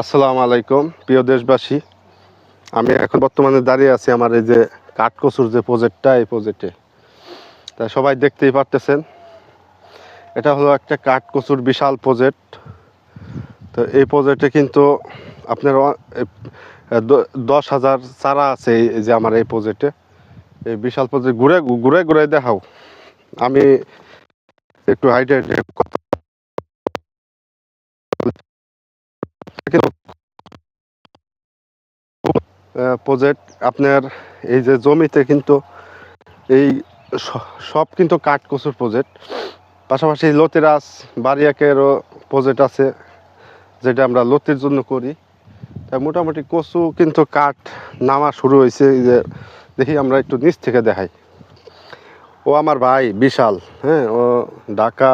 আসসালামু আলাইকুম প্রিয় দেশবাসী। আমি এখন বর্তমানে দাঁড়িয়ে আছি আমার এই যে কাঠকচুর যে প্রজেক্টটা, এই প্রজেক্টে। তা সবাই দেখতেই পারতেছেন, এটা হলো একটা কাঠকচুর বিশাল প্রজেক্ট। তো এই প্রজেক্টে কিন্তু আপনার 10,000 চারা আছে এই যে আমার এই প্রজেক্টে। এই বিশাল প্রজেক্ট ঘুরে ঘুরে ঘুরে দেখাও। আমি একটু হাইটে প্রজেক্ট আপনার এই যে জমিতে কিন্তু এই সব কিন্তু কাঠকচুর প্রজেক্ট। পাশাপাশি লতিরাজ বারিয়াকেরও প্রজেক্ট আছে, যেটা আমরা লতির জন্য করি। তাই মোটামুটি কচু কিন্তু কাঠ নামা শুরু হয়েছে। এই যে দেখি আমরা একটু নিচ থেকে দেখাই। ও আমার ভাই বিশাল, হ্যাঁ, ও ঢাকা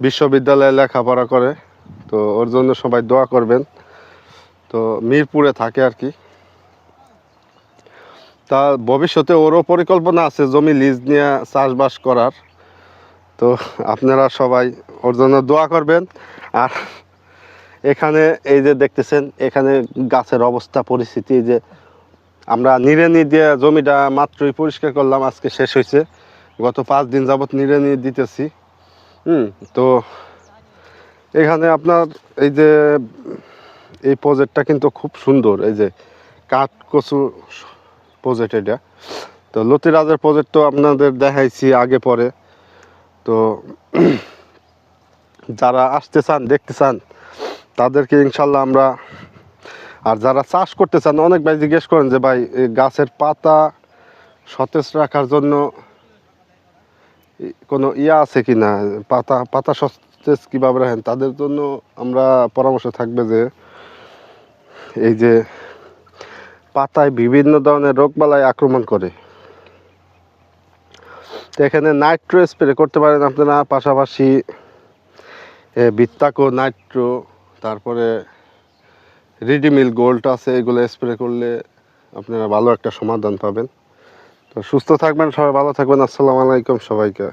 বিশ্ববিদ্যালয়ে লেখাপড়া করে। তো ওর জন্য সবাই দোয়া করবেন। তো মিরপুরে থাকে আর কি। তা ভবিষ্যতে ওরও পরিকল্পনা আছে জমি লিজ নিয়ে চাষবাস করার। তো আপনারা সবাই ওর জন্য দোয়া করবেন। আর এখানে এই যে দেখতেছেন, এখানে গাছের অবস্থা পরিস্থিতি, যে আমরা নিড়ানি দিয়ে জমিটা মাত্রই পরিষ্কার করলাম, আজকে শেষ হয়েছে। গত 5 দিন যাবত নিড়ানি দিতেছি। তো এখানে আপনার এই যে এই প্রজেক্টটা কিন্তু খুব সুন্দর। এই যে কাঠকচু প্রজেক্ট এটা। তো লতিরাজের প্রজেক্ট তো আপনাদের দেখাইছি আগে পরে। তো যারা আসতে চান, দেখতে চান, তাদেরকে ইনশাল্লাহ আমরা, আর যারা চাষ করতে চান, অনেক ভাই জিজ্ঞেস করেন যে ভাই এই গাছের পাতা সতেজ রাখার জন্য কোনো আছে কি না, পাতা পাতা সতেজ কীভাবে রাখেন, তাদের জন্য আমরা পরামর্শ থাকবে যে এই যে পাতায় বিভিন্ন ধরনের রোগবালাই আক্রমণ করে। তো এখানে নাইট্রো স্প্রে করতে পারেন আপনারা, পাশাপাশি বিত্তাকো নাইট্রো, তারপরে রিডিমিল গোল্ড আছে, এগুলো স্প্রে করলে আপনারা ভালো একটা সমাধান পাবেন। তো সুস্থ থাকবেন সবাই, ভালো থাকবেন। আসসালামু আলাইকুম সবাইকে।